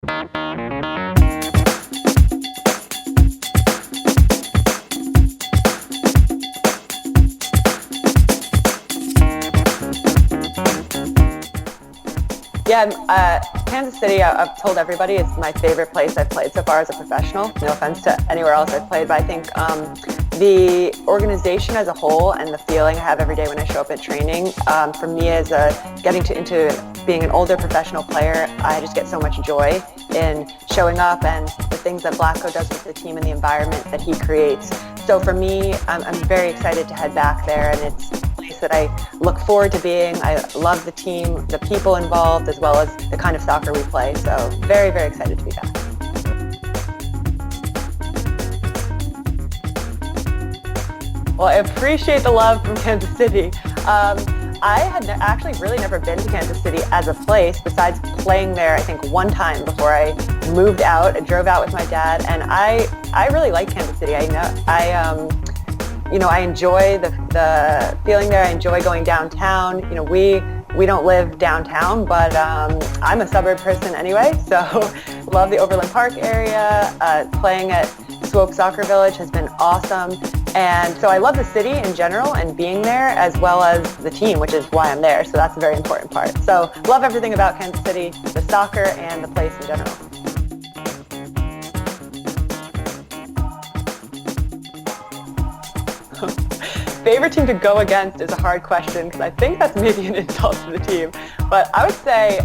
Yeah, Kansas City, I've told everybody, it's my favorite place I've played so far as a professional. No offense to anywhere else I've played, but I think the organization as a whole and the feeling I have every day when I show up at training, for me as getting into being an older professional player, I just get so much joy in showing up and the things that Blatko does with the team and the environment that he creates. So for me, I'm very excited to head back there, and it's a place that I look forward to being. I love the team, the people involved, as well as the kind of soccer we play. So very, very excited to be back. Well, I appreciate the love from Kansas City. I had actually really never been to Kansas City as a place besides playing there, I think, one time before I moved out. I drove out with my dad, and I really like Kansas City. I enjoy the feeling there. I enjoy going downtown. We don't live downtown, but I'm a suburb person anyway, so love the Overland Park area. Playing at Swope Soccer Village has been awesome. And so I love the city in general and being there, as well as the team, which is why I'm there. So that's a very important part. So love everything about Kansas City, the soccer and the place in general. Favorite team to go against is a hard question because I think that's maybe an insult to the team. But I would say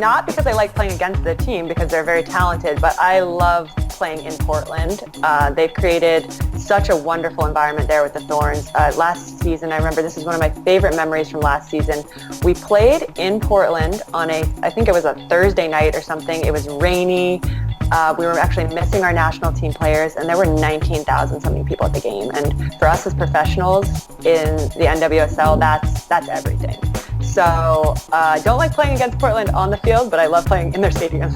not because I like playing against the team because they're very talented, but I love playing in Portland. They've created such a wonderful environment there with the Thorns. Last season, I remember this is one of my favorite memories from last season. We played in Portland on I think it was a Thursday night or something. It was rainy. We were actually missing our national team players, and there were 19,000 something people at the game. And for us as professionals in the NWSL, that's everything. So I don't like playing against Portland on the field, but I love playing in their stadium.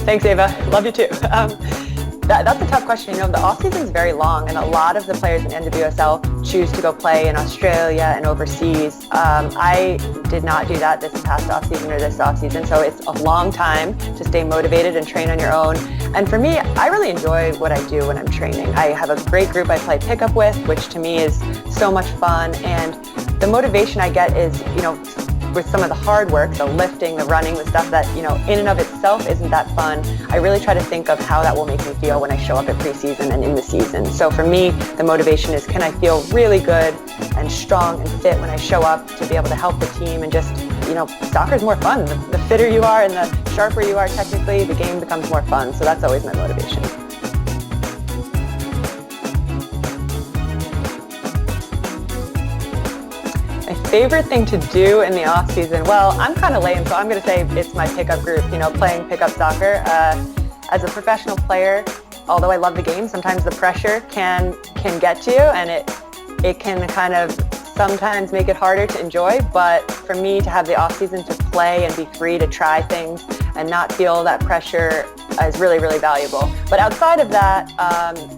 Thanks, Ava. Love you too. That's a tough question. The offseason is very long, and a lot of the players in NWSL choose to go play in Australia and overseas. I did not do that this past offseason or this offseason, so it's a long time to stay motivated and train on your own. And for me, I really enjoy what I do when I'm training. I have a great group I play pickup with, which to me is so much fun, and the motivation I get is, with some of the hard work, the lifting, the running, the stuff that, in and of itself isn't that fun. I really try to think of how that will make me feel when I show up at preseason and in the season. So for me, the motivation is, can I feel really good and strong and fit when I show up to be able to help the team and just, soccer is more fun. The fitter you are and the sharper you are technically, the game becomes more fun. So that's always my motivation. Favorite thing to do in the off season? Well, I'm kind of lame, so I'm going to say it's my pickup group. Playing pickup soccer. As a professional player, although I love the game, sometimes the pressure can get to you, and it can kind of sometimes make it harder to enjoy. But for me, to have the off season to play and be free to try things and not feel that pressure is really, really valuable. But outside of that,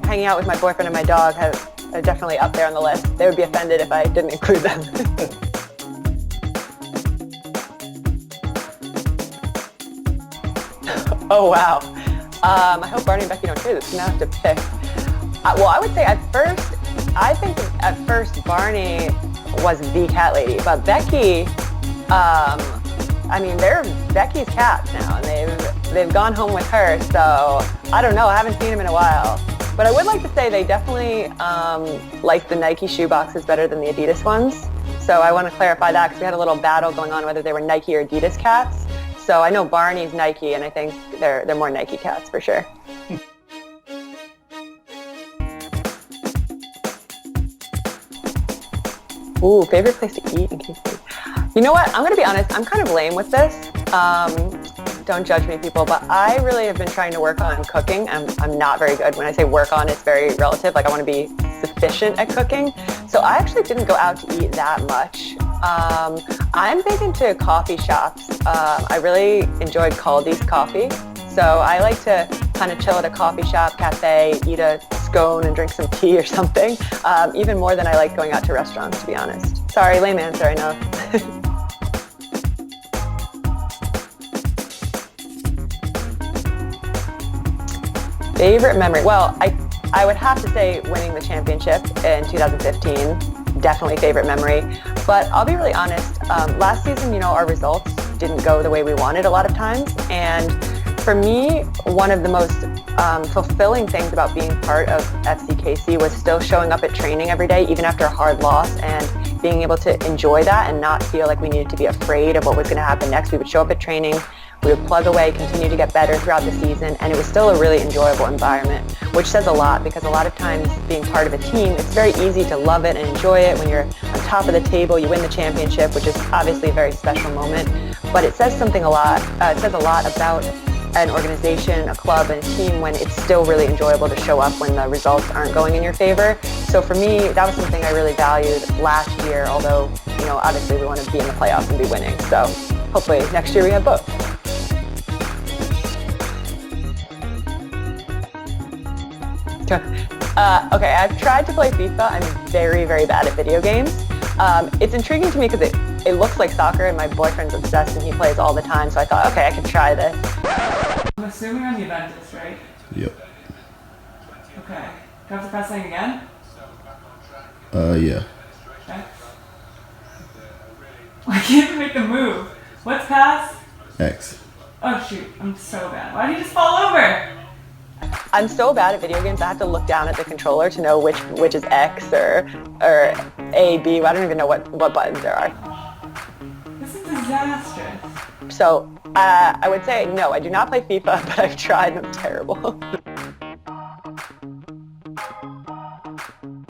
hanging out with my boyfriend and my dog are definitely up there on the list. They would be offended if I didn't include them. Oh, wow. I hope Barney and Becky don't hear this. I'm going to have to pick. Well, I would say I think at first Barney was the cat lady, but Becky, they're Becky's cats now, and they've gone home with her, so I don't know. I haven't seen them in a while. But I would like to say they definitely like the Nike shoe boxes better than the Adidas ones. So I want to clarify that because we had a little battle going on whether they were Nike or Adidas cats. So I know Barney's Nike, and I think they're more Nike cats for sure. Ooh, favorite place to eat in KC? You know what? I'm going to be honest. I'm kind of lame with this. Don't judge me, people, but I really have been trying to work on cooking. I'm not very good. When I say work on, it's very relative. Like, I want to be sufficient at cooking. So I actually didn't go out to eat that much. I'm big into coffee shops. I really enjoyed Caldi's coffee. So I like to kind of chill at a coffee shop, cafe, eat a scone and drink some tea or something, even more than I like going out to restaurants, to be honest. Sorry, lame answer, I know. Favorite memory? Well, I would have to say winning the championship in 2015, definitely favorite memory. But I'll be really honest, last season, our results didn't go the way we wanted a lot of times. And for me, one of the most fulfilling things about being part of FCKC was still showing up at training every day, even after a hard loss, and being able to enjoy that and not feel like we needed to be afraid of what was going to happen next. We would show up at training, we would plug away, continue to get better throughout the season, and it was still a really enjoyable environment, which says a lot because a lot of times being part of a team, it's very easy to love it and enjoy it when you're on top of the table, you win the championship, which is obviously a very special moment, but it says a lot about an organization, a club, and a team when it's still really enjoyable to show up when the results aren't going in your favor. So for me, that was something I really valued last year, although, obviously we want to be in the playoffs and be winning. So hopefully next year we have both. Okay, I've tried to play FIFA. I'm very, very bad at video games. It's intriguing to me because it looks like soccer and my boyfriend's obsessed and he plays all the time, so I thought, okay, I could try this. I'm assuming on Juventus, right? Yep. Okay. Do I have to press something again? Yeah. Okay. I can't even make the move. What's pass? X. Oh shoot, I'm so bad. Why did you just fall over? I'm so bad at video games, I have to look down at the controller to know which is X or A, B. I don't even know what buttons there are. This is disastrous. So I would say no, I do not play FIFA, but I've tried and I'm terrible.